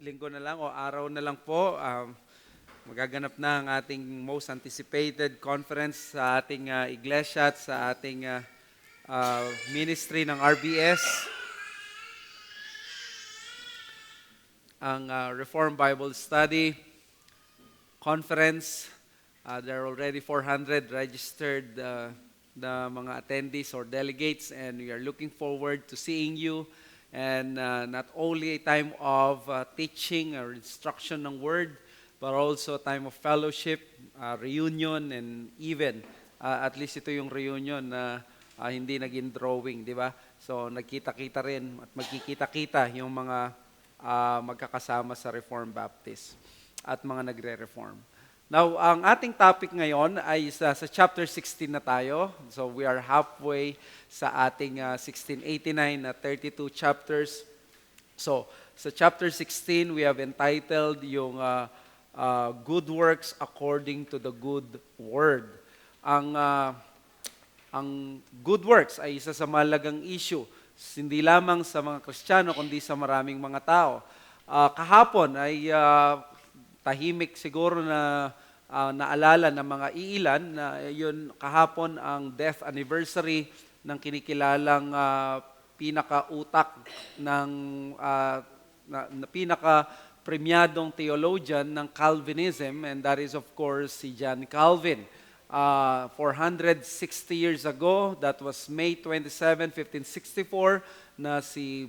linggo na lang o araw na lang po, magaganap na ang ating most anticipated conference sa ating iglesia at sa ating ministry ng RBS, ang Reformed Bible Study Conference. There are already 400 registered na mga attendees or delegates, and we are looking forward to seeing you. And not only a time of teaching or instruction ng Word, but also a time of fellowship, reunion, and even, at least ito yung reunion na hindi naging drawing, di ba? So nagkita-kita rin at magkikita-kita yung mga magkakasama sa Reformed Baptist at mga nagre-reform. Now, ang ating topic ngayon ay sa chapter 16 na tayo. So, we are halfway sa ating 1689 na 32 chapters. So, sa chapter 16, we have entitled yung Good Works According to the Good Word. Ang good works ay isa sa mahalagang issue, hindi lamang sa mga Kristiyano, kundi sa maraming mga tao. Kahapon ay tahimik siguro na naalala ng mga iilan na yun kahapon ang death anniversary ng kinikilalang pinakautak ng pinaka-premiadong theologian ng Calvinism, and that is of course si John Calvin. 460 years ago, that was May 27, 1564, na si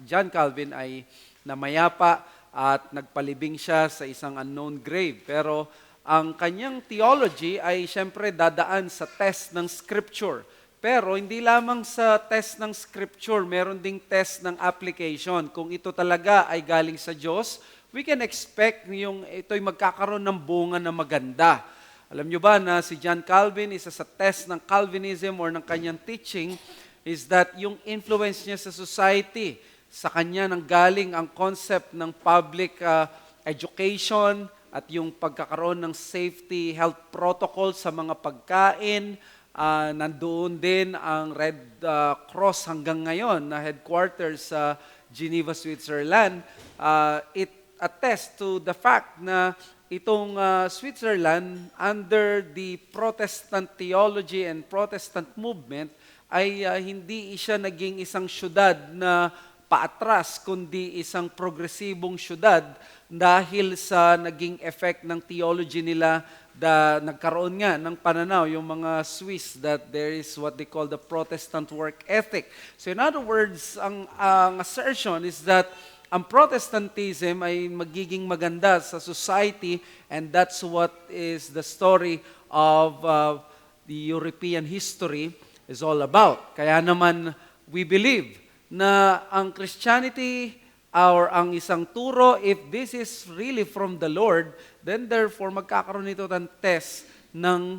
John Calvin ay namayapa at nagpalibing siya sa isang unknown grave. Pero ang kanyang theology ay siyempre dadaan sa test ng Scripture. Pero hindi lamang sa test ng Scripture, meron ding test ng application. Kung ito talaga ay galing sa Diyos, we can expect yung ito'y magkakaroon ng bunga na maganda. Alam nyo ba na si John Calvin, isa sa test ng Calvinism or ng kanyang teaching, is that yung influence niya sa society, sa kanya nang galing ang concept ng public education at yung pagkakaroon ng safety health protocol sa mga pagkain. Nandoon din ang Red Cross hanggang ngayon na headquarters sa Geneva, Switzerland. It attests to the fact na itong Switzerland, under the Protestant theology and Protestant movement, ay hindi siya naging isang syudad na paatras, kundi isang progresibong syudad dahil sa naging effect ng theology nila na nagkaroon nga ng pananaw yung mga Swiss that there is what they call the Protestant work ethic. So in other words, ang assertion is that ang Protestantism ay magiging maganda sa society, and that's what is the story of the European history is all about. Kaya naman we believe na ang Christianity or ang isang turo, if this is really from the Lord, then therefore magkakaroon ito ng test ng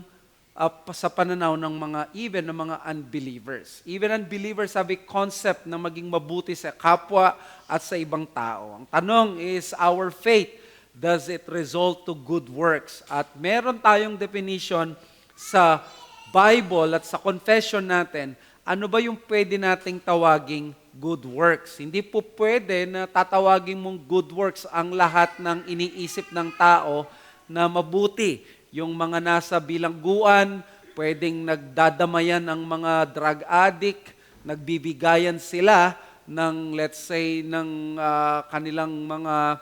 sa pananaw ng ng mga unbelievers. Even unbelievers have a concept na maging mabuti sa kapwa at sa ibang tao. Ang tanong is, our faith, does it result to good works? At meron tayong definition sa Bible at sa confession natin, ano ba yung pwede nating tawaging good works? Hindi po pwede na tatawagin mong good works ang lahat ng iniisip ng tao na mabuti. Yung mga nasa bilangguan, pwedeng nagdadamayan ng mga drug addict, nagbibigayan sila ng, let's say, ng kanilang mga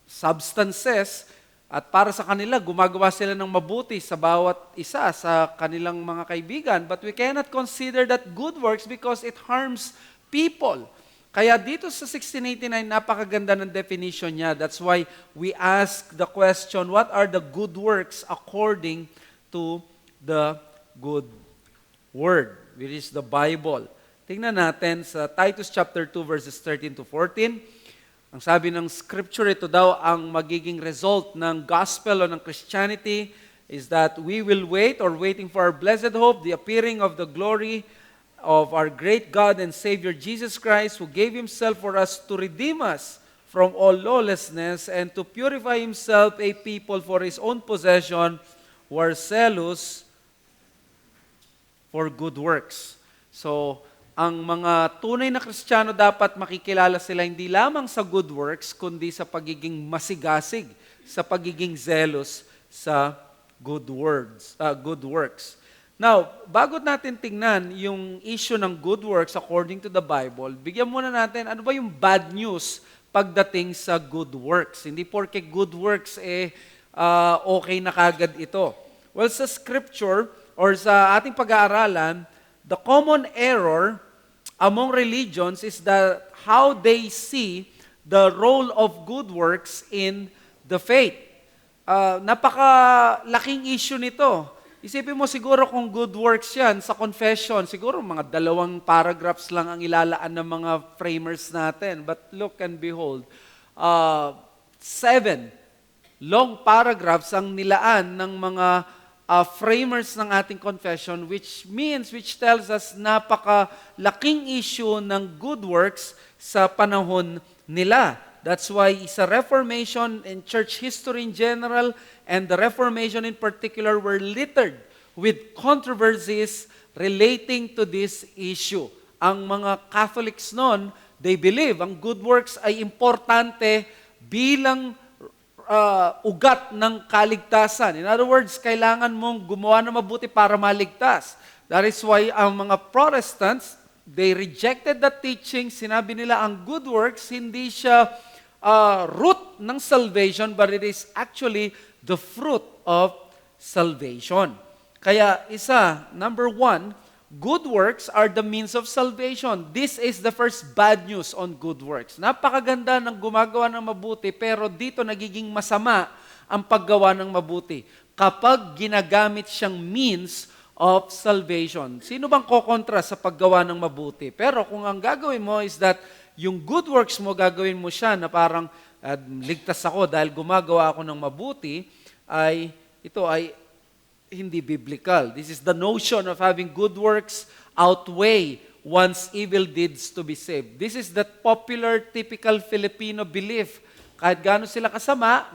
substances, at para sa kanila, gumagawa sila ng mabuti sa bawat isa sa kanilang mga kaibigan. But we cannot consider that good works because it harms people. Kaya dito sa 1689, napakaganda ng definition niya. That's why we ask the question, what are the good works according to the good word, which is the Bible? Tingnan natin sa Titus chapter 2 verses 13 to 14. Ang sabi ng Scripture, ito daw ang magiging result ng gospel o ng Christianity is that we will wait or waiting for our blessed hope, the appearing of the glory of our great God and Savior Jesus Christ, who gave Himself for us to redeem us from all lawlessness and to purify Himself a people for His own possession who are zealous for good works. So, ang mga tunay na Kristiyano dapat makikilala sila hindi lamang sa good works, kundi sa pagiging masigasig, sa pagiging zealous sa good works. Now, bago natin tingnan yung issue ng good works according to the Bible, bigyan muna natin ano ba yung bad news pagdating sa good works. Hindi porke good works okay na kagad ito. Well, sa scripture or sa ating pag-aaralan, the common error among religions is that how they see the role of good works in the faith. Napakalaking issue nito. Isipin mo siguro kung good works yan sa confession, siguro mga 2 paragraphs lang ang ilalaan ng mga framers natin. But look and behold, 7 long paragraphs ang nilaan ng mga framers ng ating confession, which tells us napakalaking issue ng good works sa panahon nila. That's why sa Reformation and church history in general and the Reformation in particular were littered with controversies relating to this issue. Ang mga Catholics noon, they believe ang good works ay importante bilang ugat ng kaligtasan. In other words, kailangan mong gumawa ng mabuti para maligtas. That is why ang mga Protestants, they rejected the teaching. Sinabi nila ang good works, hindi siya root ng salvation, but it is actually the fruit of salvation. Kaya number 1, good works are the means of salvation. This is the first bad news on good works. Napakaganda ng gumagawa ng mabuti, pero dito nagiging masama ang paggawa ng mabuti kapag ginagamit siyang means of salvation. Sino bang kokontra sa paggawa ng mabuti? Pero kung ang gagawin mo is that yung good works mo, gagawin mo siya na parang ligtas ako dahil gumagawa ako ng mabuti, ito ay hindi biblical. This is the notion of having good works outweigh one's evil deeds to be saved. This is the popular, typical Filipino belief. Kahit gaano sila kasama,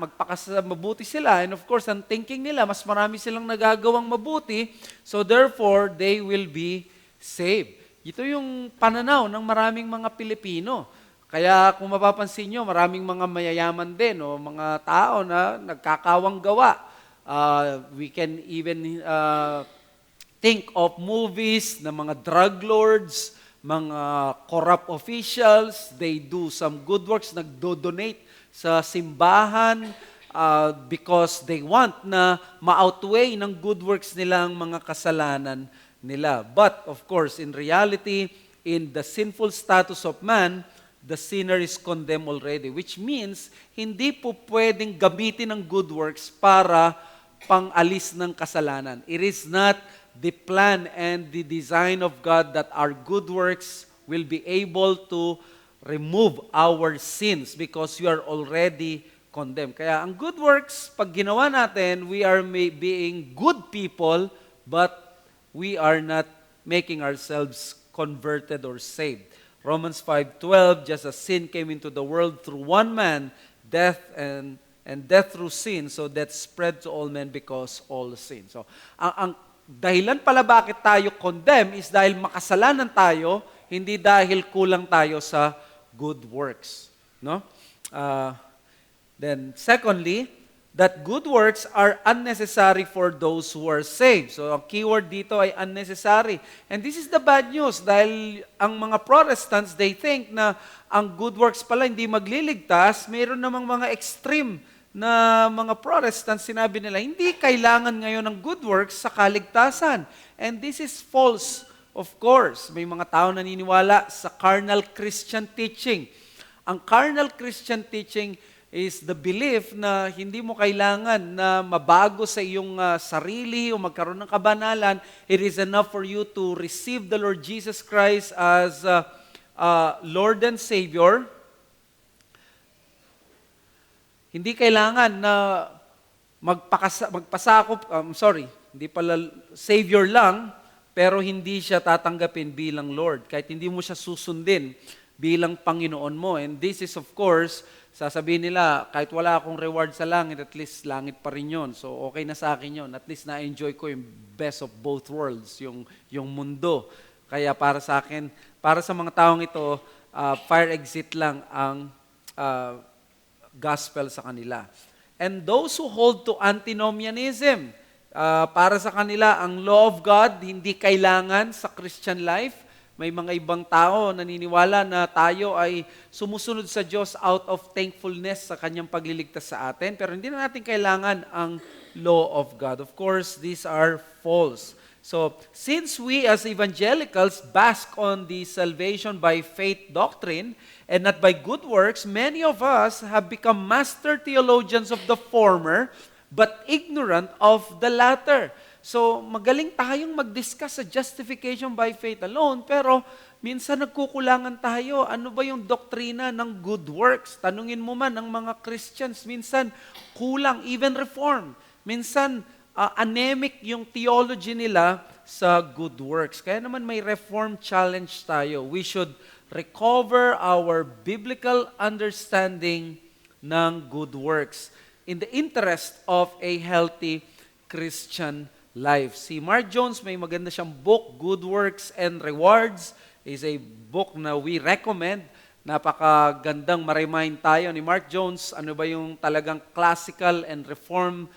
mabuti sila. And of course, ang thinking nila, mas marami silang nagagawang mabuti, so therefore, they will be saved. Ito yung pananaw ng maraming mga Pilipino. Kaya kung mapapansin nyo, maraming mga mayayaman din, o mga tao na nagkakawang gawa. We can even think of movies na mga drug lords, mga corrupt officials, they do some good works, nagdo-donate sa simbahan because they want na ma-outweigh ng good works nila ang mga kasalanan nila. But of course, in reality, in the sinful status of man, the sinner is condemned already, which means hindi po pwedeng gamitin ng good works para pang-alis ng kasalanan. It is not the plan and the design of God that our good works will be able to remove our sins because we are already condemned. Kaya ang good works, pag ginawa natin, we are being good people, but we are not making ourselves converted or saved. Romans 5:12, just as sin came into the world through one man, death and death through sin, so that spread to all men because all sin. So, ang dahilan pala bakit tayo condemn is dahil makasalanan tayo, hindi dahil kulang tayo sa good works. No? Then, secondly, that good works are unnecessary for those who are saved. So, ang keyword dito ay unnecessary. And this is the bad news dahil ang mga Protestants, they think na ang good works pala hindi magliligtas. Mayroon namang mga extreme na mga Protestants, sinabi nila, hindi kailangan ngayon ng good works sa kaligtasan. And this is false, of course. May mga tao naniniwala sa carnal Christian teaching. Ang carnal Christian teaching is the belief na hindi mo kailangan na mabago sa iyong sarili o magkaroon ng kabanalan. It is enough for you to receive the Lord Jesus Christ as Lord and Savior. Hindi kailangan na hindi pala Savior lang, pero hindi siya tatanggapin bilang Lord. Kahit hindi mo siya susundin bilang Panginoon mo. And this is of course, sasabihin nila, kahit wala akong reward sa langit, at least langit pa rin yun. So okay na sa akin yun. At least na-enjoy ko yung best of both worlds, yung mundo. Kaya para sa akin, para sa mga taong ito, fire exit lang ang gospel sa kanila. And those who hold to antinomianism, para sa kanila, ang law of God hindi kailangan sa Christian life. May mga ibang tao naniniwala na tayo ay sumusunod sa Diyos out of thankfulness sa kanyang pagliligtas sa atin, pero hindi na natin kailangan ang law of God. Of course, these are false. So, since we as evangelicals bask on the salvation by faith doctrine and not by good works, many of us have become master theologians of the former but ignorant of the latter. So, magaling tayong mag-discuss sa justification by faith alone, pero minsan nagkukulangan tayo. Ano ba yung doktrina ng good works? Tanungin mo man ang mga Christians, minsan kulang, even reform. Minsan, anemic yung theology nila sa good works. Kaya naman may reform challenge tayo. We should recover our biblical understanding ng good works in the interest of a healthy Christian life. Si Mark Jones, may maganda siyang book, Good Works and Rewards. Is a book na we recommend. Napakagandang ma-remind tayo ni Mark Jones, ano ba yung talagang classical and reform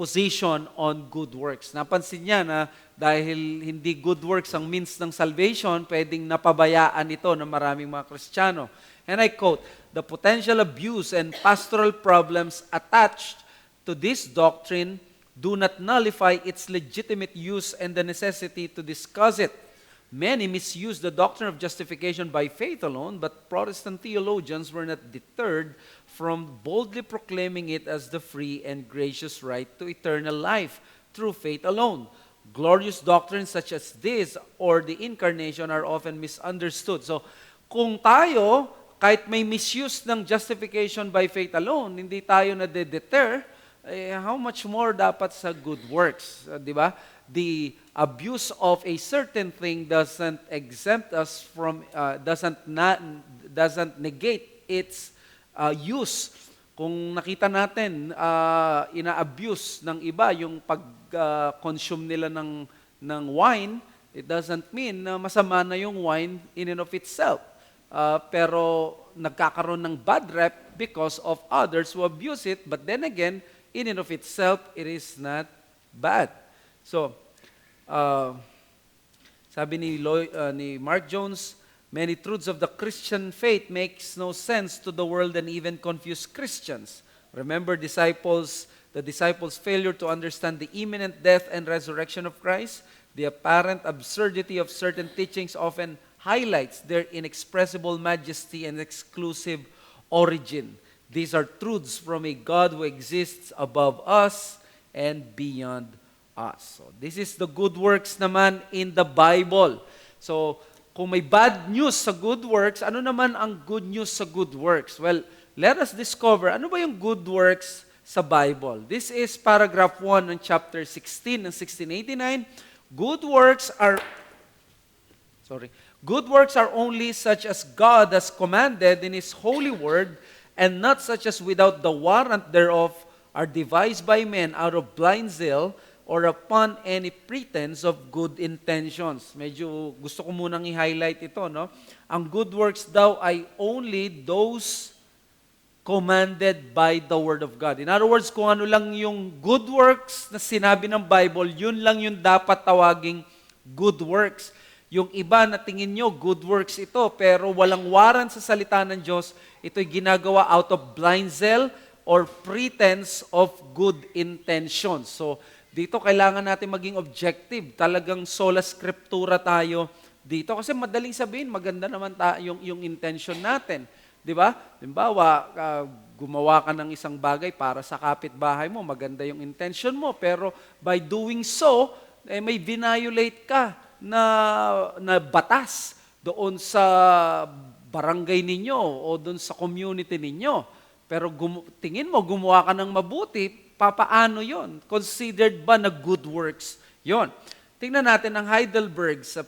position on good works. Napansin niya na dahil hindi good works ang means ng salvation, pwedeng napabayaan ito ng maraming mga Kristiyano. And I quote, "The potential abuse and pastoral problems attached to this doctrine do not nullify its legitimate use and the necessity to discuss it. Many misuse the doctrine of justification by faith alone, but Protestant theologians were not deterred from boldly proclaiming it as the free and gracious right to eternal life through faith alone. Glorious doctrines such as this or the incarnation are often misunderstood." So, kung tayo, kahit may misuse ng justification by faith alone, hindi tayo na-deter, how much more dapat sa good works, di ba? The abuse of a certain thing doesn't exempt us from, doesn't negate its use. Kung nakita natin, ina-abuse ng iba yung pag-consume nila ng wine, it doesn't mean na masama na yung wine in and of itself. Pero nagkakaroon ng bad rep because of others who abuse it, but then again, in and of itself, it is not bad. So, sabi ni Mark Jones, many truths of the Christian faith makes no sense to the world and even confuse Christians. Remember the disciples' failure to understand the imminent death and resurrection of Christ. The apparent absurdity of certain teachings often highlights their inexpressible majesty and exclusive origin. These are truths from a God who exists above us and beyond us. So, this is the good works naman in the Bible. So, kung may bad news sa good works, ano naman ang good news sa good works? Well, let us discover, ano ba yung good works sa Bible? This is paragraph 1 ng chapter 16 ng 1689. Good works are only such as God has commanded in His holy word, and not such as without the warrant thereof are devised by men out of blind zeal or upon any pretense of good intentions. Medyo gusto ko munang i-highlight ito, no? Ang good works daw ay only those commanded by the Word of God. In other words, kung ano lang yung good works na sinabi ng Bible, yun lang yung dapat tawaging good works. Yung iba na tingin nyo, good works ito, pero walang warrant sa salita ng Diyos, ito'y ginagawa out of blind zeal or pretense of good intentions. So, dito kailangan natin maging objective. Talagang sola scriptura tayo dito. Kasi madaling sabihin, maganda naman yung intention natin. Di ba? Halimbawa, gumawa ka ng isang bagay para sa kapitbahay mo, maganda yung intention mo, pero by doing so, may violate ka na batas doon sa barangay ninyo o doon sa community ninyo. Pero tingin mo, gumawa ka ng mabuti, papaano yon? Considered ba na good works yon? Tingnan natin ang Heidelberg sa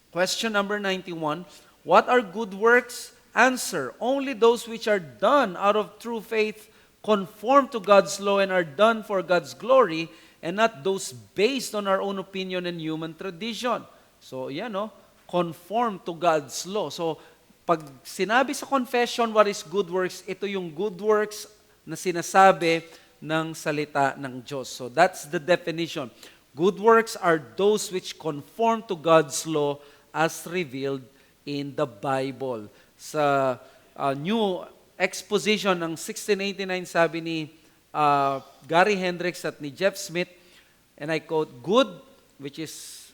question number 91. What are good works? Answer, only those which are done out of true faith, conform to God's law, and are done for God's glory, and not those based on our own opinion and human tradition. So, yan, no? conform to God's law. So, pag sinabi sa confession what is good works, ito yung good works na sinasabi ng salita ng Diyos. So, that's the definition. Good works are those which conform to God's law as revealed in the Bible. Sa New Exposition ng 1689, sabi ni Gary Hendricks at ni Jeff Smith, and I quote, good, which is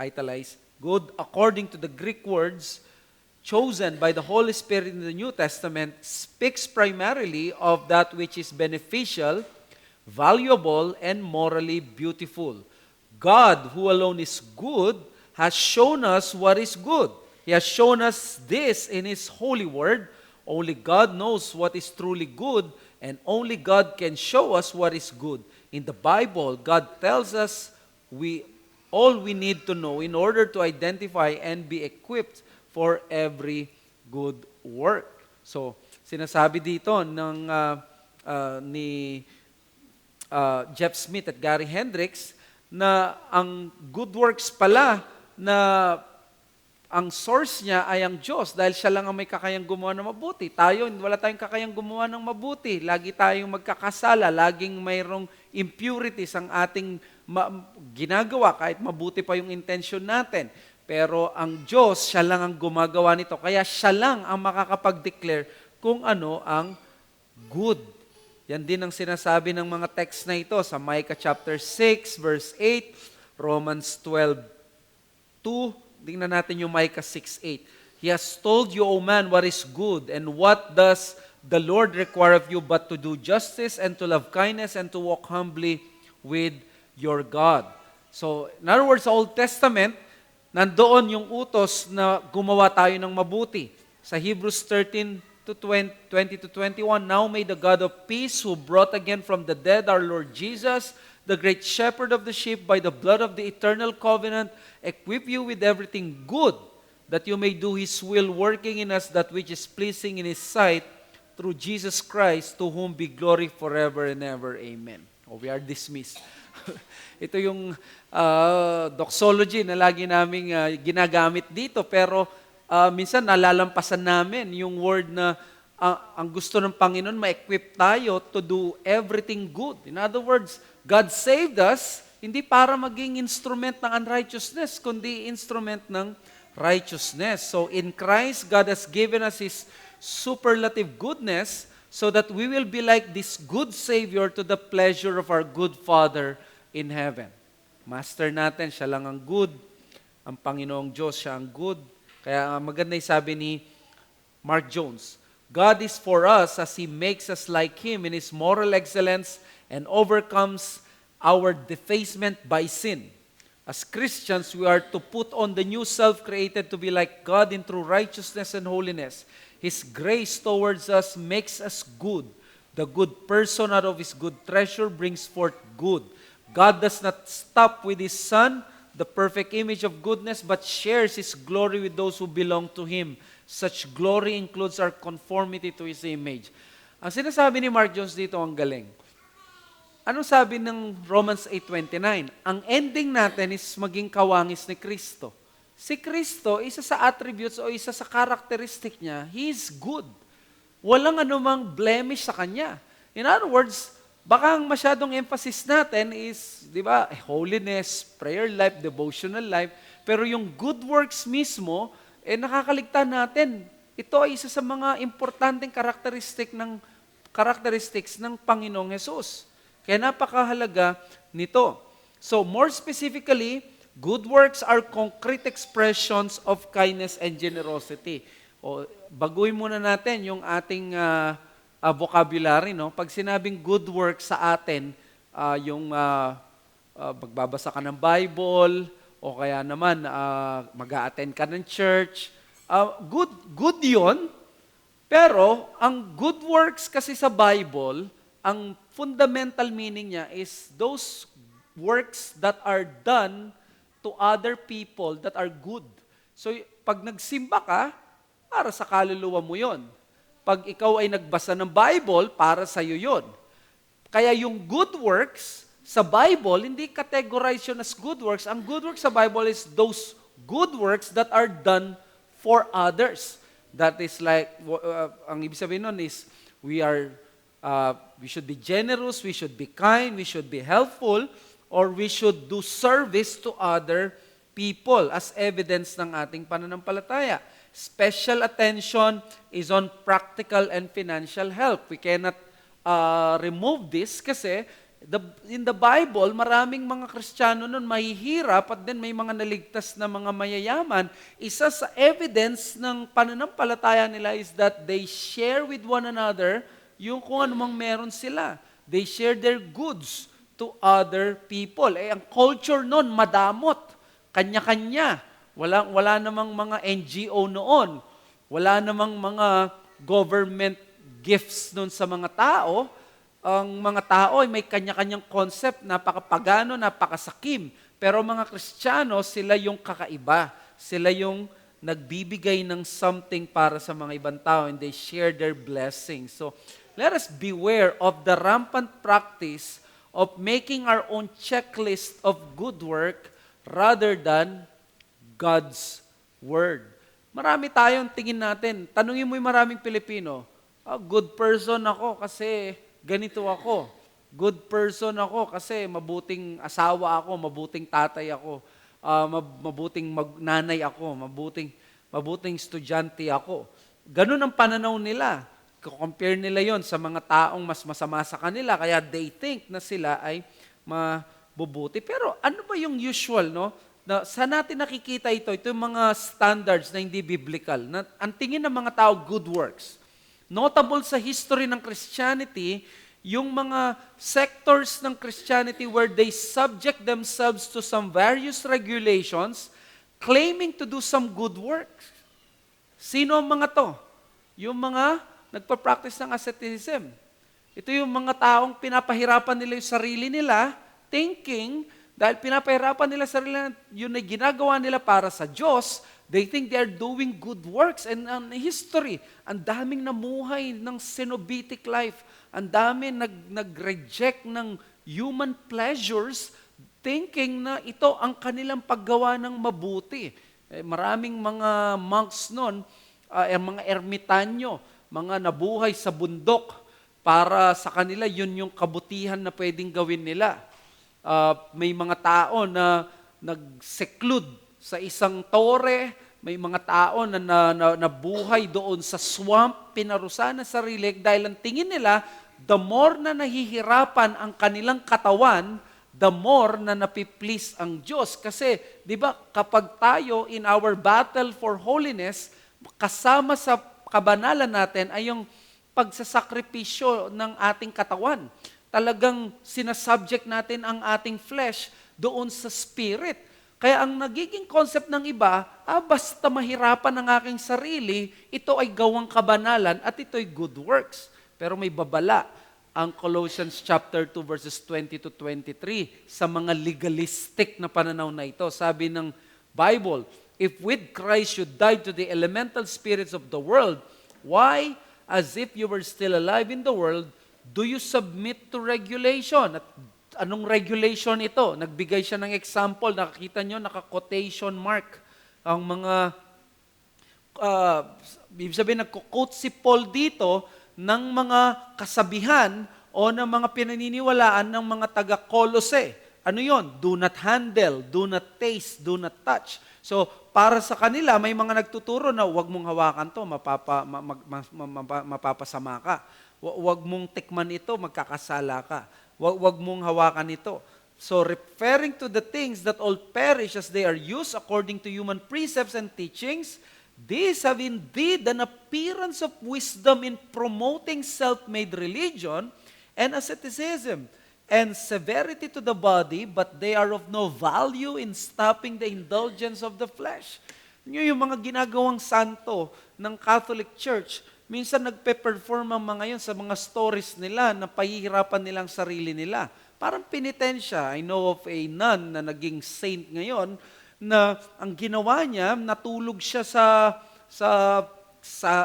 italize, good according to the Greek words chosen by the Holy Spirit in the New Testament, speaks primarily of that which is beneficial, valuable, and morally beautiful. God, who alone is good, has shown us what is good. He has shown us this in His holy word. Only God knows what is truly good, and only God can show us what is good. In the Bible, God tells us all we need to know in order to identify and be equipped for every good work. So, sinasabi dito ni Jeff Smith at Gary Hendricks na ang good works pala na ang source niya ay ang Diyos dahil siya lang ang may kakayang gumawa ng mabuti. Tayo, wala tayong kakayang gumawa ng mabuti. Lagi tayong magkakasala, laging mayroong impurities ang ating ginagawa kahit mabuti pa yung intention natin. Pero ang Diyos, siya lang ang gumagawa nito. Kaya siya lang ang makakapag-declare kung ano ang good. Yan din ang sinasabi ng mga text na ito sa Micah chapter 6, verse 8, Romans 12:2. Tingnan natin yung Micah 6:8. He has told you, O man, what is good, and what does the Lord require of you but to do justice and to love kindness and to walk humbly with your God. So, in other words, sa Old Testament, nandoon yung utos na gumawa tayo ng mabuti. Sa Hebrews 13:20-21, now may the God of peace who brought again from the dead our Lord Jesus, the great shepherd of the sheep, by the blood of the eternal covenant, equip you with everything good, that you may do His will, working in us that which is pleasing in His sight, through Jesus Christ, to whom be glory forever and ever. Amen. We are dismissed. Ito yung doxology na lagi naming ginagamit dito, pero minsan nalalampasan namin yung word na ang gusto ng Panginoon, ma-equip tayo to do everything good. In other words, God saved us, hindi para maging instrument ng unrighteousness, kundi instrument ng righteousness. So in Christ, God has given us His superlative goodness so that we will be like this good Savior to the pleasure of our good Father in heaven. Master natin, siya lang ang good. Ang Panginoong Diyos, siya ang good. Kaya maganda yung sabi ni Mark Jones, God is for us as He makes us like Him in His moral excellence and overcomes our defacement by sin. As Christians, we are to put on the new self created to be like God in true righteousness and holiness. His grace towards us makes us good. The good person out of his good treasure brings forth good. God does not stop with His Son, the perfect image of goodness, but shares His glory with those who belong to Him. Such glory includes our conformity to His image. Ang sinasabi ni Mark Jones dito, ang galing. Ano sabi ng Romans 8:29? Ang ending natin is maging kawangis ni Kristo. Si Kristo, isa sa attributes o isa sa characteristic niya, He is good. Walang anumang blemish sa Kanya. In other words, baka ang masyadong emphasis natin is, di ba, holiness, prayer life, devotional life, pero yung good works mismo, nakakaligtan natin. Ito ay isa sa mga importanteng characteristics ng Panginoong Hesus. Kaya napakahalaga nito. So, more specifically, good works are concrete expressions of kindness and generosity. Baguhin muna natin yung ating vocabulary. No? Pag sinabing good works sa atin, yung magbabasa ka ng Bible, o kaya naman mag-a-attend ka ng church, good yun. Pero, ang good works kasi sa Bible, ang fundamental meaning niya is those works that are done to other people that are good. So, pag nagsimba ka, para sa kaluluwa mo yon. Pag ikaw ay nagbasa ng Bible, para sa iyo yon. Kaya yung good works sa Bible, hindi categorize yun as good works. Ang good works sa Bible is those good works that are done for others. That is like, ang ibig sabihin nun is, we should be generous, we should be kind, we should be helpful, or we should do service to other people as evidence ng ating pananampalataya. Special attention is on practical and financial help. We cannot remove this kasi in the Bible, maraming mga Kristiyano nun mahihirap at then may mga naligtas na mga mayayaman. Isa sa evidence ng pananampalataya nila is that they share with one another yung kung anumang meron sila. They share their goods to other people. Ang culture nun, madamot. Kanya-kanya. Wala namang mga NGO noon. Wala namang mga government gifts nun sa mga tao. Ang mga tao ay may kanya-kanyang concept, napakapagano, napakasakim. Pero mga Kristiyano, sila yung kakaiba. Sila yung nagbibigay ng something para sa mga ibang tao and they share their blessings. So, let us beware of the rampant practice of making our own checklist of good work rather than God's Word. Marami tayong tingin natin. Tanungin mo yung maraming Pilipino, good person ako kasi ganito ako. Good person ako kasi mabuting asawa ako, mabuting tatay ako, mabuting nanay ako, mabuting estudyante ako. Ganun ang pananaw nila. Compare nila yon sa mga taong mas masama sa kanila, kaya they think na sila ay mabubuti. Pero ano ba yung usual, no? Na, saan natin nakikita ito? Ito yung mga standards na hindi biblical. Na, ang tingin ng mga tao, good works. Notable sa history ng Christianity, yung mga sectors ng Christianity where they subject themselves to some various regulations, claiming to do some good works. Sino ang mga to? Yung mga nagpa-practice ng asceticism. Ito yung mga taong pinapahirapan nila yung sarili nila, thinking, dahil pinapahirapan nila sarili nila, yun ay ginagawa nila para sa Diyos, they think they are doing good works. And history, ang daming namuhay ng cenobitic life, ang daming nag-reject ng human pleasures, thinking na ito ang kanilang paggawa ng mabuti. Maraming mga monks noon, mga ermitanyo, mga nabuhay sa bundok, para sa kanila yun yung kabutihan na pwedeng gawin nila. May mga tao na nag-seclude sa isang tore, may mga tao na nabuhay doon sa swamp, pinarusahan ng sarili dahil ang tingin nila, the more na nahihirapan ang kanilang katawan, the more na napiplease ang Diyos. Kasi, di ba, kapag tayo in our battle for holiness, kasama sa kabanalan natin ay yung pagsasakripisyo ng ating katawan. Talagang sinasubject natin ang ating flesh doon sa spirit. Kaya ang nagiging concept ng iba, basta mahirapan ang aking sarili, ito ay gawang kabanalan at ito'y good works. Pero may babala ang Colossians chapter 2 verses 20 to 23 sa mga legalistic na pananaw na ito. Sabi ng Bible, if with Christ you died to the elemental spirits of the world, why, as if you were still alive in the world, do you submit to regulation? At anong regulation ito? Nagbigay siya ng example. Nakakita nyo, naka-quotation mark. Ang mga, ibig sabihin, nagko-quote si Paul dito ng mga kasabihan o ng mga pinaniniwalaan ng mga taga-Colose. Ano yon? Do not handle, do not taste, do not touch. So, para sa kanila, may mga nagtuturo na huwag mong hawakan to, mapapasama ka. Huwag mong tikman ito, magkakasala ka. Huwag mong hawakan ito. So, referring to the things that all perish as they are used according to human precepts and teachings, these have indeed an appearance of wisdom in promoting self-made religion and asceticism and severity to the body, but they are of no value in stopping the indulgence of the flesh. Yung mga ginagawang santo ng Catholic Church, minsan nagpe-perform ang mga yun sa mga stories nila na pahihirapan nilang sarili nila. Parang penitensya. I know of a nun na naging saint ngayon na ang ginawa niya, natulog siya sa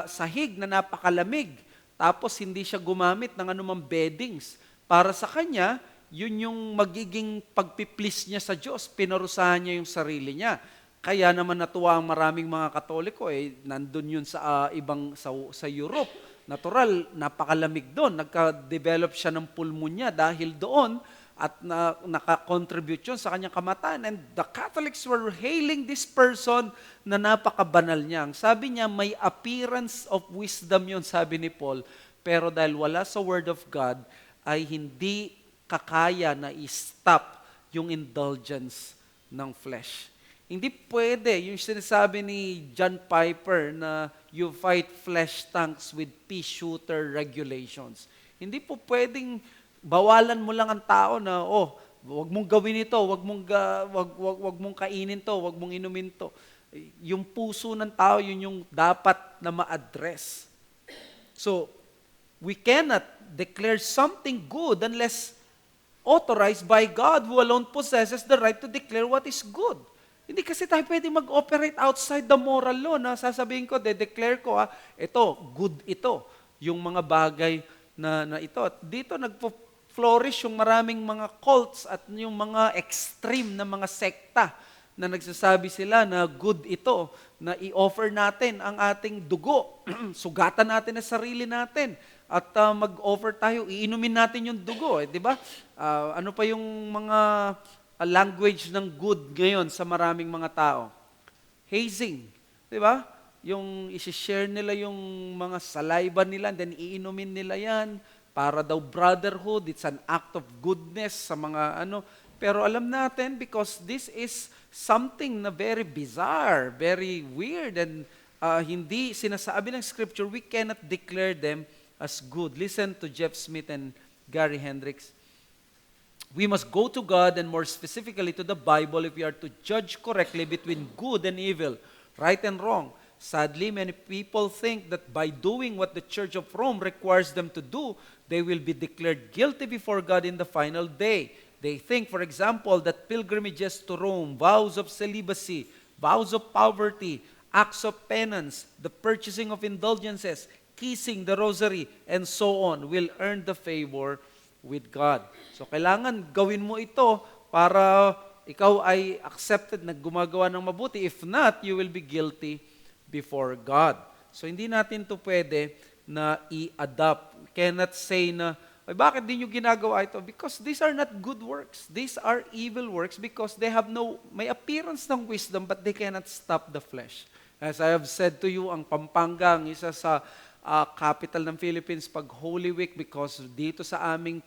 sahig na napakalamig. Tapos hindi siya gumamit ng anumang beddings. Para sa kanya, yun yung magiging pagpiplis niya sa Diyos. Pinarusahan niya yung sarili niya. Kaya naman natuwa ang maraming mga Katoliko, nandun yun sa sa Europe. Natural, napakalamig doon. Nagka-develop siya ng pulmonya dahil doon at naka-contribute yun sa kanyang kamatayan. And the Catholics were hailing this person na napakabanal niya. Sabi niya, may appearance of wisdom yun, sabi ni Paul. Pero dahil wala sa Word of God, ay hindi kakaya na i-stop yung indulgence ng flesh. Hindi pwede, yung sinasabi ni John Piper na you fight flesh tanks with pea shooter regulations. Hindi po pwedeng bawalan mo lang ang tao na, wag mong gawin ito, wag mong kainin to, wag mong inumin to. Yung puso ng tao, yun yung dapat na ma-address. So, we cannot declare something good unless authorized by God who alone possesses the right to declare what is good. Hindi kasi tayo pwede mag-operate outside the moral law na sasabihin ko, de-declare ko, ito, good ito, yung mga bagay na ito. At dito nagpo-flourish yung maraming mga cults at yung mga extreme na mga sekta na nagsasabi sila na good ito, na i-offer natin ang ating dugo, sugatan natin ang sarili natin, at mag-offer tayo, iinumin natin yung dugo, di ba? Ano pa yung mga language ng good ngayon sa maraming mga tao? Hazing, di ba? Yung isi-share nila yung mga saliva nila, then iinumin nila yan, para daw brotherhood, it's an act of goodness sa mga ano. Pero alam natin, because this is something na very bizarre, very weird, and hindi sinasabi ng Scripture, we cannot declare them as good. Listen to Jeff Smith and Gary Hendricks. We must go to God and more specifically to the Bible if we are to judge correctly between good and evil, right and wrong. Sadly, many people think that by doing what the Church of Rome requires them to do, they will be declared guilty before God in the final day. They think, for example, that pilgrimages to Rome, vows of celibacy, vows of poverty, acts of penance, the purchasing of indulgences, kissing the rosary, and so on, will earn the favor with God. So, kailangan gawin mo ito para ikaw ay accepted na gumagawa ng mabuti. If not, you will be guilty before God. So, hindi natin to pwede na i-adapt. We cannot say na, ay, bakit di nyo ginagawa ito? Because these are not good works. These are evil works because they have may appearance ng wisdom but they cannot stop the flesh. As I have said to you, ang Pampanga, ang isa sa capital ng Philippines pag Holy Week because dito sa aming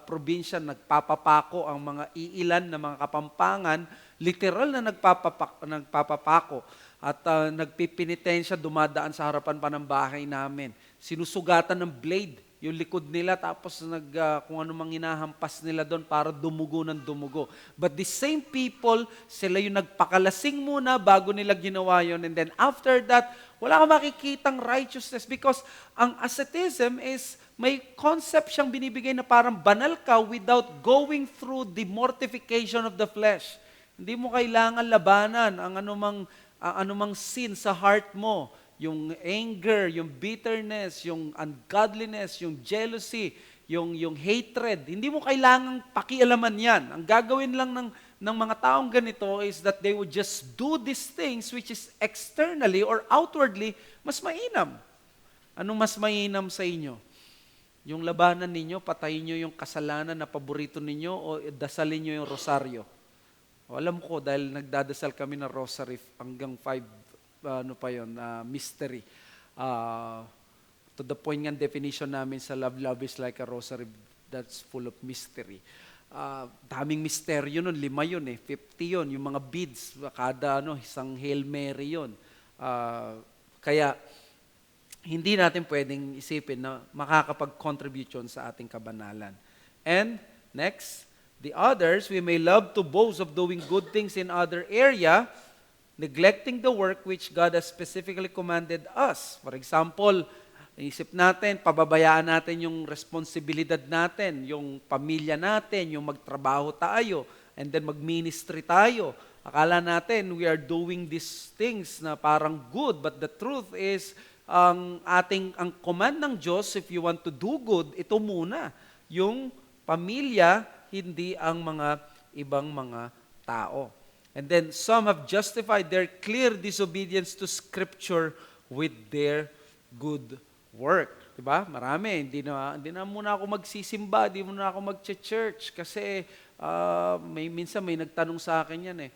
probinsya nagpapapako ang mga iilan na mga Kapampangan, literal na nagpapapako at nagpipinitensya dumadaan sa harapan pa ng bahay namin. Sinusugatan ng blade yung likod nila tapos kung ano mang hinahampas nila doon para dumugo ng dumugo. But the same people, sila yung nagpakalasing muna bago nila ginawa yun, and then after that, wala kang makikitang righteousness because ang asceticism is may concept siyang binibigay na parang banal ka without going through the mortification of the flesh. Hindi mo kailangan labanan ang anumang sin sa heart mo. Yung anger, yung bitterness, yung ungodliness, yung jealousy, yung hatred. Hindi mo kailangang pakialaman yan. Ang gagawin lang ng mga taong ganito is that they would just do these things which is externally or outwardly mas mainam. Anong mas mainam sa inyo? Yung labanan ninyo, patayin nyo yung kasalanan na paborito ninyo o dasalin nyo yung rosaryo? O, alam ko, dahil nagdadasal kami ng rosary hanggang 5, mystery. To the point nga definition namin sa love is like a rosary that's full of mystery. Daming misteryo nun, 5 yun 50 yun, yung mga beads, kada isang Hail Mary yun. Kaya, hindi natin pwedeng isipin na makakapag-contribute yun sa ating kabanalan. And, next, the others, we may love to boast of doing good things in other area, neglecting the work which God has specifically commanded us. For example, isip natin, pababayaan natin yung responsibilidad natin, yung pamilya natin, yung magtrabaho tayo, and then mag-ministry tayo. Akala natin, we are doing these things na parang good, but the truth is, ang command ng Diyos, if you want to do good, ito muna, yung pamilya, hindi ang mga ibang mga tao. And then some have justified their clear disobedience to Scripture with their good work. Diba? Marami, hindi na muna ako magsisimba, hindi muna ako mag-church kasi minsan may nagtanong sa akin yan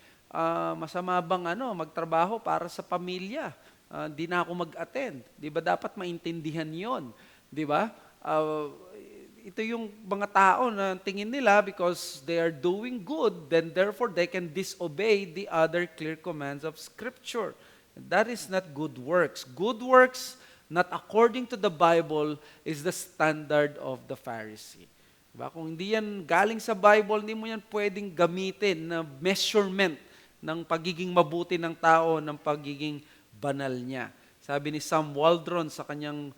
masama bang magtrabaho para sa pamilya? Hindi na ako mag-attend. Di ba dapat maintindihan yon? Di ba? Ito yung mga tao na tingin nila because they are doing good, then therefore they can disobey the other clear commands of Scripture. That is not good works. Good works, not according to the Bible, is the standard of the Pharisee. Diba? Kung hindi yan galing sa Bible, hindi mo yan pwedeng gamitin na measurement ng pagiging mabuti ng tao, ng pagiging banal niya. Sabi ni Sam Waldron sa kanyang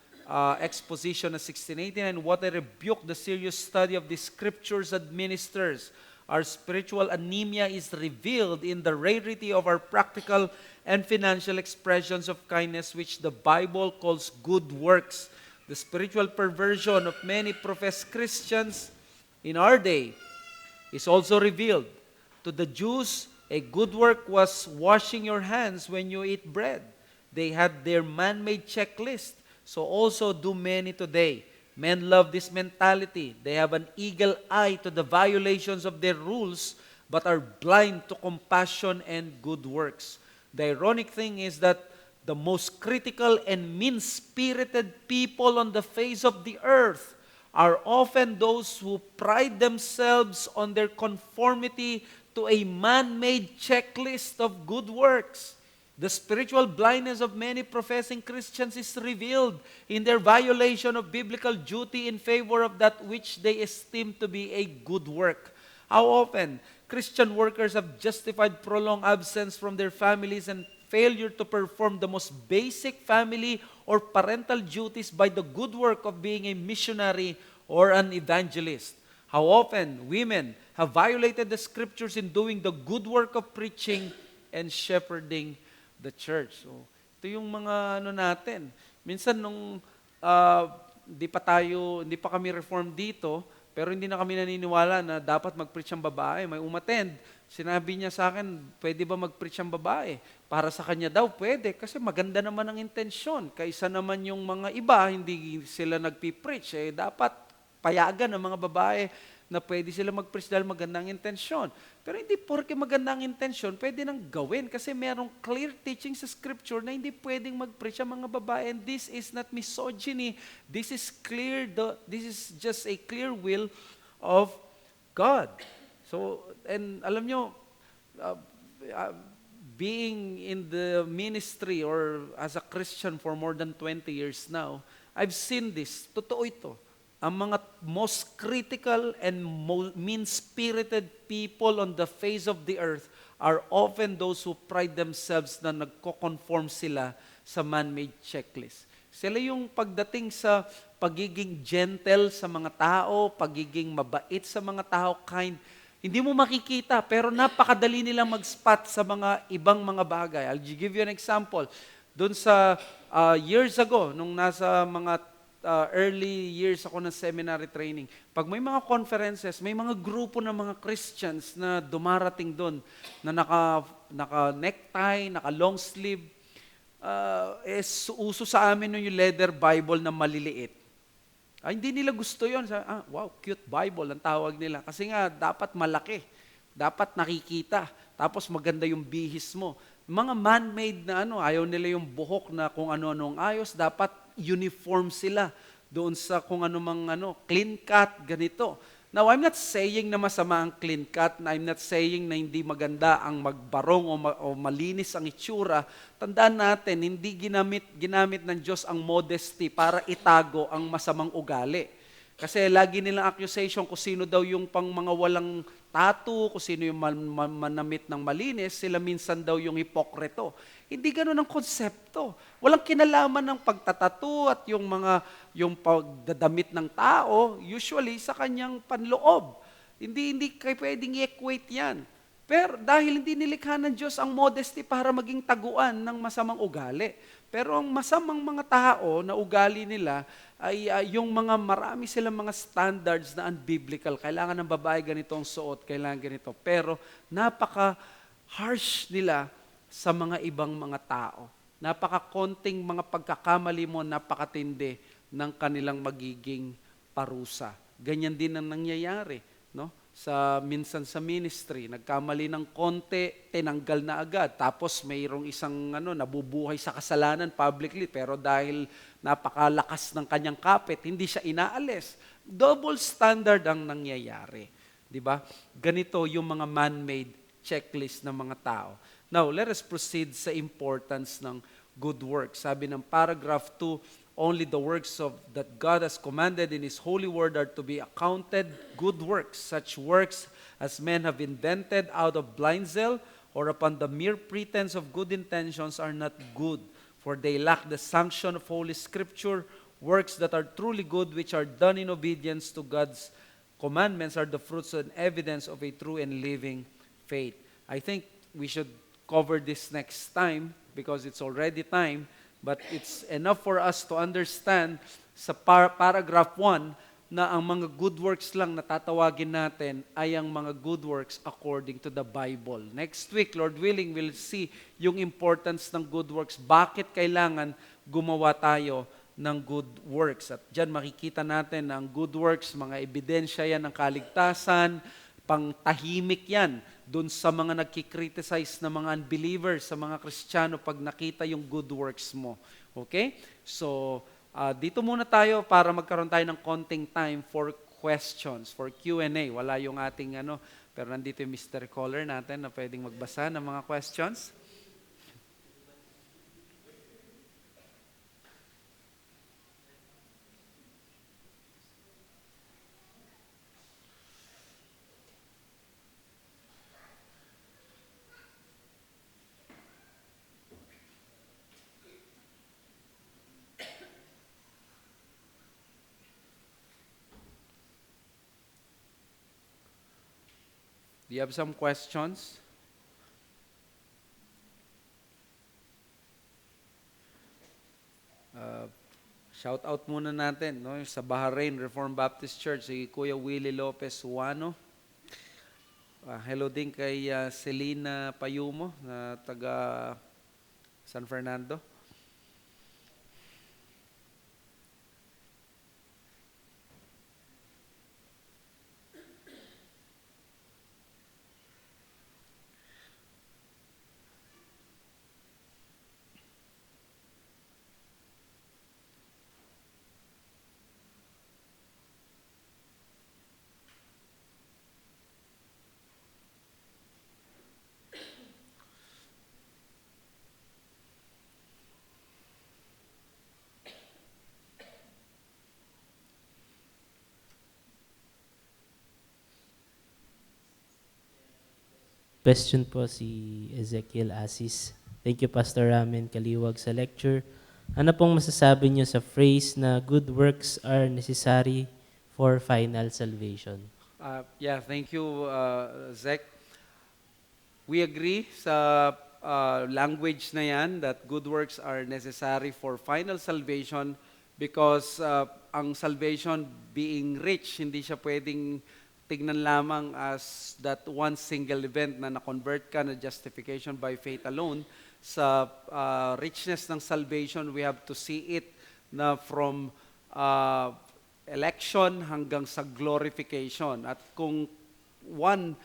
exposition na 1689, what I rebuke the serious study of the Scriptures administers. Our spiritual anemia is revealed in the rarity of our practical and financial expressions of kindness, which the Bible calls good works. The spiritual perversion of many professed Christians in our day is also revealed. To the Jews, a good work was washing your hands when you eat bread. They had their man-made checklist. So also do many today. Men love this mentality. They have an eagle eye to the violations of their rules, but are blind to compassion and good works. The ironic thing is that the most critical and mean-spirited people on the face of the earth are often those who pride themselves on their conformity to a man-made checklist of good works. The spiritual blindness of many professing Christians is revealed in their violation of biblical duty in favor of that which they esteem to be a good work. How often Christian workers have justified prolonged absence from their families and failure to perform the most basic family or parental duties by the good work of being a missionary or an evangelist. How often women have violated the Scriptures in doing the good work of preaching and shepherding the church. So, ito yung mga natin. Minsan nung hindi pa kami reformed dito, pero hindi na kami naniniwala na dapat mag-preach ang babae. May umattend, sinabi niya sa akin, pwede ba mag-preach ang babae? Para sa kanya daw, pwede, kasi maganda naman ang intensyon. Kaysa naman yung mga iba, hindi sila nagpi-preach. Dapat payagan ng mga babae na pwede sila mag-preach dahil magandang intensyon. Pero hindi porke magandang intensyon, pwede nang gawin kasi merong clear teaching sa Scripture na hindi pwedeng mag-preach ang mga babae. And this is not misogyny. This is clear. This is just a clear will of God. So, and alam nyo, being in the ministry or as a Christian for more than 20 years now, I've seen this. Totoo ito. Ang mga most critical and mean-spirited people on the face of the earth are often those who pride themselves na nagko-conform sila sa man-made checklist. Sila yung pagdating sa pagiging gentle sa mga tao, pagiging mabait sa mga tao, kind. Hindi mo makikita, pero napakadali nilang mag-spot sa mga ibang mga bagay. I'll give you an example. Doon sa years ago, nung nasa mga early years ako ng seminary training, pag may mga conferences, may mga grupo ng mga Christians na dumarating doon, na naka-necktie, naka-long sleeve, uso sa amin nun yung leather Bible na maliliit. Hindi nila gusto yun. Wow, cute Bible ang tawag nila. Kasi nga, dapat malaki. Dapat nakikita. Tapos maganda yung bihis mo. Mga man-made na ayaw nila yung buhok na kung ano-anong ayos. Dapat uniform sila doon sa kung ano mang clean cut, ganito. Now, I'm not saying na masama ang clean cut, na I'm not saying na hindi maganda ang magbarong o malinis ang itsura. Tandaan natin, hindi ginamit ng Diyos ang modesty para itago ang masamang ugali. Kasi lagi nilang accusation kung sino daw yung pang mga walang tattoo, kung sino yung manamit ng malinis, sila minsan daw yung hipokrito. Hindi ganoon ang konsepto. Walang kinalaman ng pagtatato at yung pagdadamit ng tao, usually sa kanyang panloob. Hindi kayo pwedeng i-equate yan. Pero dahil hindi nilikha ng Diyos ang modesty para maging taguan ng masamang ugali. Pero ang masamang mga tao na ugali nila ay yung mga marami silang mga standards na unbiblical. Kailangan ng babae ganito ang suot, kailangan ganito. Pero harsh nila sa mga ibang mga tao. Napakakonting mga pagkakamali mo, napakatindi ng kanilang magiging parusa. Ganyan din ang nangyayari, no? Minsan sa ministry, nagkamali ng konti, tinanggal na agad. Tapos mayroong isang nabubuhay sa kasalanan publicly, pero dahil napakalakas ng kanyang kapit, hindi siya inaalis. Double standard ang nangyayari, 'di ba? Ganito yung mga man-made checklist ng mga tao. Now, let us proceed sa importance ng good works. Sabi ng paragraph 2, only the works of that God has commanded in His holy word are to be accounted good works. Such works as men have invented out of blind zeal or upon the mere pretense of good intentions are not good, for they lack the sanction of Holy Scripture. Works that are truly good, which are done in obedience to God's commandments, are the fruits and evidence of a true and living faith. I think we should cover this next time because it's already time, but it's enough for us to understand sa paragraph 1 na ang mga good works lang na tatawagin natin ay ang mga good works according to the Bible. Next week, Lord willing, we'll see yung importance ng good works. Bakit kailangan gumawa tayo ng good works? At dyan makikita natin na ang good works, mga ebidensya yan ng kaligtasan, pangtahimik yan doon sa mga nagkikriticize na mga unbelievers, sa mga Kristiyano pag nakita yung good works mo. Okay? So, dito muna tayo para magkaroon tayo ng konting time for questions, for Q&A. Wala yung ating pero nandito yung mystery caller natin na pwedeng magbasa ng mga questions. Do you have some questions? Shout out muna natin sa Bahrain Reformed Baptist Church, si Kuya Willie Lopez Suano. Hello din kay Selena Payumo na taga San Fernando. Question po si Ezekiel Asis. Thank you, Pastor Ramen Kaliwag sa lecture. Ano pong masasabi niyo sa phrase na good works are necessary for final salvation? Thank you, Zek. We agree sa language na yan that good works are necessary for final salvation because ang salvation being rich, hindi siya pwedeng tignan lamang as that one single event na na-convert ka na justification by faith alone. Sa richness ng salvation, we have to see it na from election hanggang sa glorification. At kung one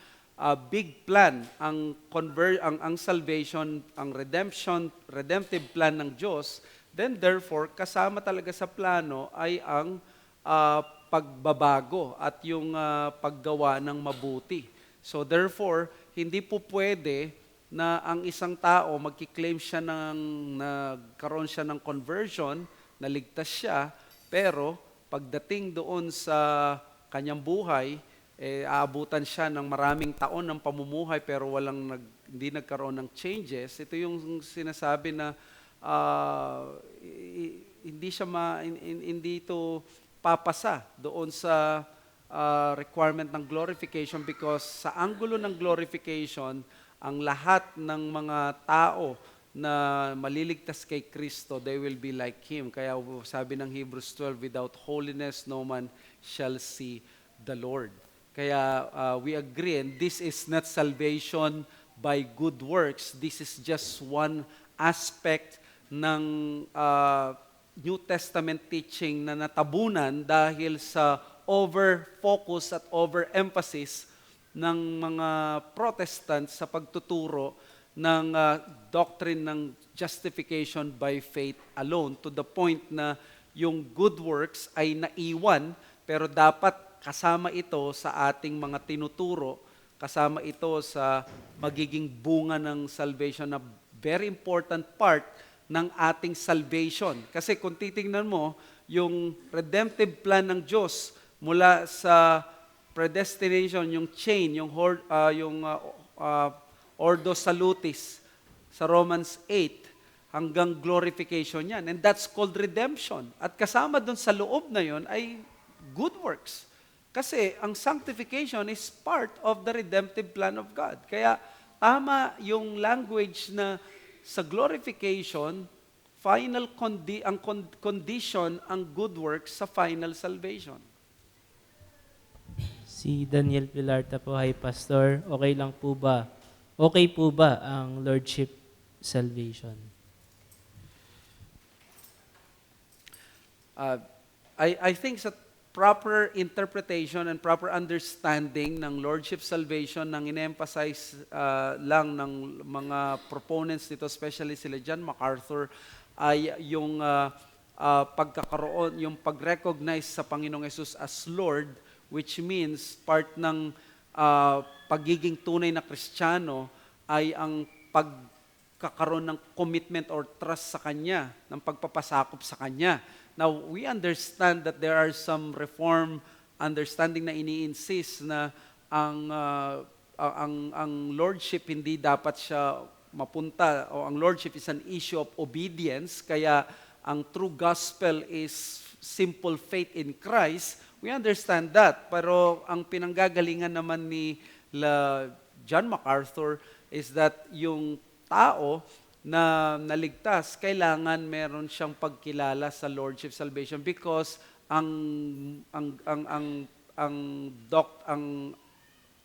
big plan ang salvation, ang redemptive plan ng Diyos, then therefore kasama talaga sa plano ay ang pagbabago at yung paggawa ng mabuti. So therefore, hindi po pwede na ang isang tao magki-claim siya nagkaroon siya ng conversion, naligtas siya, pero pagdating doon sa kanyang buhay, aabutan siya ng maraming taon ng pamumuhay pero hindi nagkaroon ng changes. Ito yung sinasabi na hindi ito papasa doon sa requirement ng glorification because sa anggulo ng glorification, ang lahat ng mga tao na maliligtas kay Kristo, they will be like Him. Kaya sabi ng Hebrews 12, without holiness, no man shall see the Lord. Kaya we agree, and this is not salvation by good works. This is just one aspect ng New Testament teaching na natabunan dahil sa over-focus at over-emphasis ng mga Protestants sa pagtuturo ng doctrine ng justification by faith alone, to the point na yung good works ay naiwan, pero dapat kasama ito sa ating mga tinuturo, kasama ito sa magiging bunga ng salvation na very important part ng ating salvation. Kasi kung titingnan mo, yung redemptive plan ng Diyos mula sa predestination, yung chain, yung Ordo Salutis sa Romans 8 hanggang glorification yan. And that's called redemption. At kasama dun sa loob na yon ay good works. Kasi ang sanctification is part of the redemptive plan of God. Kaya tama yung language na sa glorification, condition ang good works sa final salvation. Si Daniel Pilarta po, hi Pastor, okay po ba ang Lordship salvation? I think sa proper interpretation and proper understanding ng Lordship salvation nang in-emphasize lang ng mga proponents nito, especially sila John MacArthur, ay yung pagkakaroon, yung pag-recognize sa Panginoong Hesus as Lord, which means part ng pagiging tunay na Kristiyano ay ang pagkakaroon ng commitment or trust sa Kanya, ng pagpapasakop sa Kanya. Now, we understand that there are some reform understanding na ini-insist na ang lordship hindi dapat siya mapunta, o ang lordship is an issue of obedience, kaya ang true gospel is simple faith in Christ. We understand that, pero ang pinanggagalingan naman ni John MacArthur is that yung tao na naligtas, kailangan meron siyang pagkilala sa Lordship salvation, because ang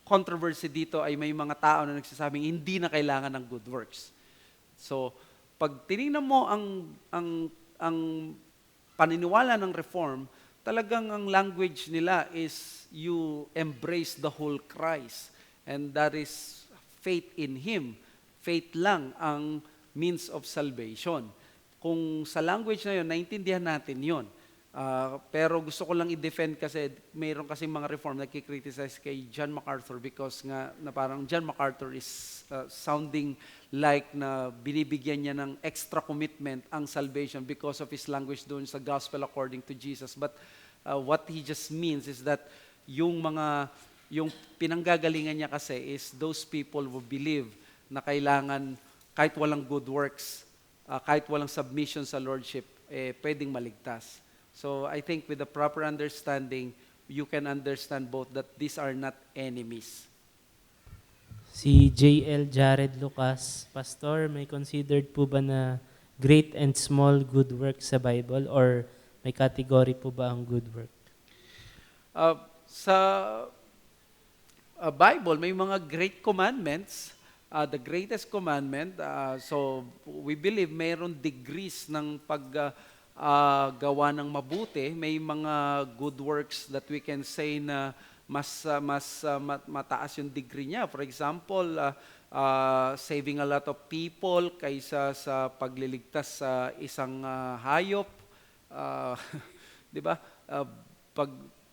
controversy dito ay may mga tao na nagsasabing hindi na kailangan ng good works. So, pag tinignan mo ang paniniwala ng Reform, talagang ang language nila is you embrace the whole Christ, and that is faith in Him. Faith lang ang means of salvation. Kung sa language na yun, naintindihan natin yun. Pero gusto ko lang i-defend kasi mayroon kasi mga reform na kikriticize kay John MacArthur because nga na parang John MacArthur is sounding like na binibigyan niya ng extra commitment ang salvation because of his language doon sa gospel according to Jesus. But what he just means is that yung pinanggagalingan niya kasi is those people who believe na kailangan kahit walang good works, kahit walang submission sa Lordship, pwedeng maligtas. So I think with the proper understanding, you can understand both that these are not enemies. Si J.L. Jared Lucas, Pastor, may considered po ba na great and small good work sa Bible, or may category po ba ang good work? Sa Bible, may mga great commandments. The greatest commandment, so we believe mayroon degrees ng paggawa ng mabuti. May mga good works that we can say na mas mataas yung degree niya. For example, saving a lot of people kaysa sa pagliligtas sa isang hayop. Di ba?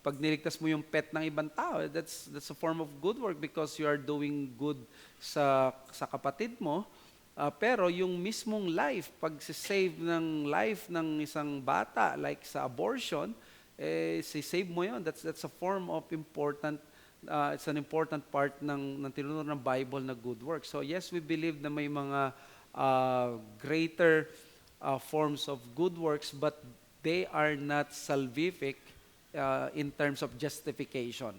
Pag niligtas mo yung pet ng ibang tao, that's a form of good work because you are doing good sa kapatid mo. Pero yung mismong life, pag-save ng life ng isang bata, like sa abortion, si-save mo yun. That's a form of important, it's an important part ng tinuturo ng Bible na good work. So yes, we believe na may mga greater forms of good works, but they are not salvific in terms of justification.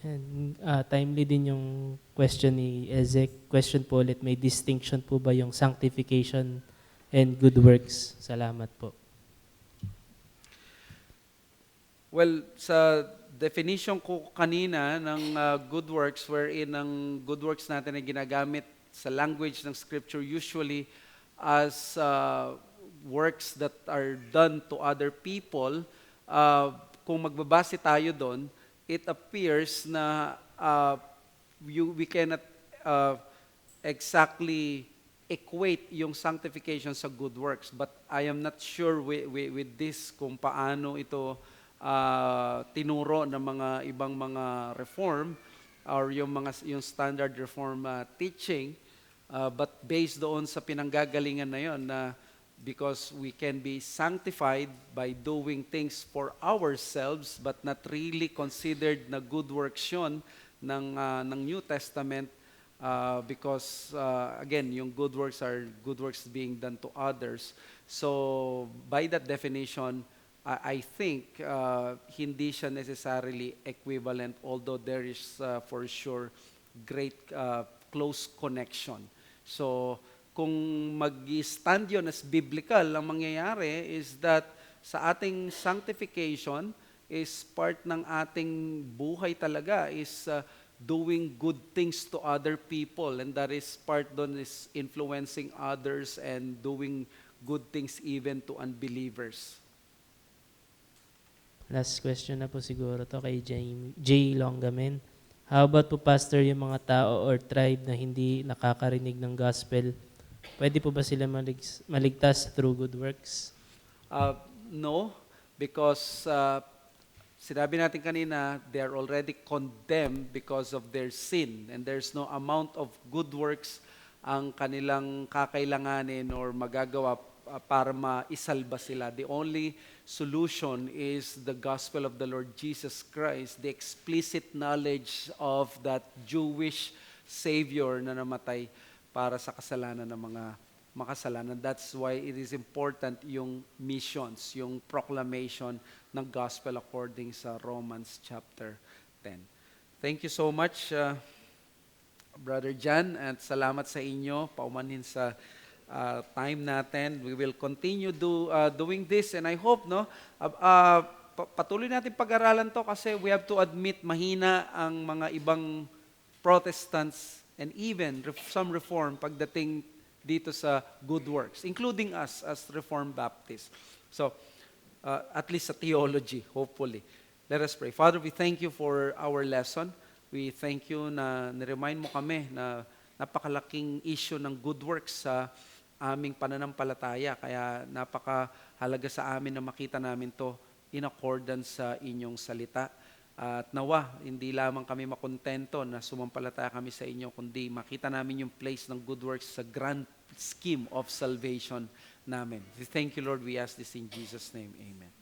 And, timely din yung question ni Ezek. Question po ulit, may distinction po ba yung sanctification and good works? Salamat po. Well, sa definition ko kanina ng good works, wherein ang good works natin ay ginagamit sa language ng Scripture usually as works that are done to other people. Kung magbabase tayo doon, it appears na we cannot exactly equate yung sanctification sa good works. But I am not sure with this kung paano ito tinuro ng mga ibang mga reform or yung standard reform teaching. But based doon sa pinanggagalingan na yon, na because we can be sanctified by doing things for ourselves but not really considered na good works yun ng New Testament, because again, yung good works are good works being done to others. So by that definition, I think hindi siya necessarily equivalent, although there is for sure great close connection. So kung mag-stand yun as biblical, ang mangyayari is that sa ating sanctification is part ng ating buhay talaga is doing good things to other people, and that is part doon is influencing others and doing good things even to unbelievers. Last question na po siguro to kay J. Longamen. How about po, Pastor, yung mga tao or tribe na hindi nakakarinig ng gospel? Pwede po ba sila maligtas through good works? No, because sinabi natin kanina, they are already condemned because of their sin, and there's no amount of good works ang kanilang kakailanganin or magagawa para maisalba sila. The only solution is the gospel of the Lord Jesus Christ, the explicit knowledge of that Jewish Savior na namatay para sa kasalanan ng mga makasalanan. That's why it is important yung missions, yung proclamation ng gospel according sa Romans chapter 10. Thank you so much, Brother Jan, at salamat sa inyo, paumanhin sa time natin. We will continue doing this, and I hope patuloy natin pag-aralan to kasi we have to admit mahina ang mga ibang Protestants and even some Reform pagdating dito sa good works, including us as Reformed Baptists. So, at least sa theology, hopefully. Let us pray. Father, we thank you for our lesson. We thank you na niremind mo kami na napakalaking issue ng good works sa aming pananampalataya. Kaya napakahalaga sa amin na makita namin to in accordance sa inyong salita. At nawa, hindi lamang kami makontento na sumampalataya kami sa inyo, kundi makita namin yung place ng good works sa grand scheme of salvation namin. We thank you, Lord. We ask this in Jesus' name. Amen.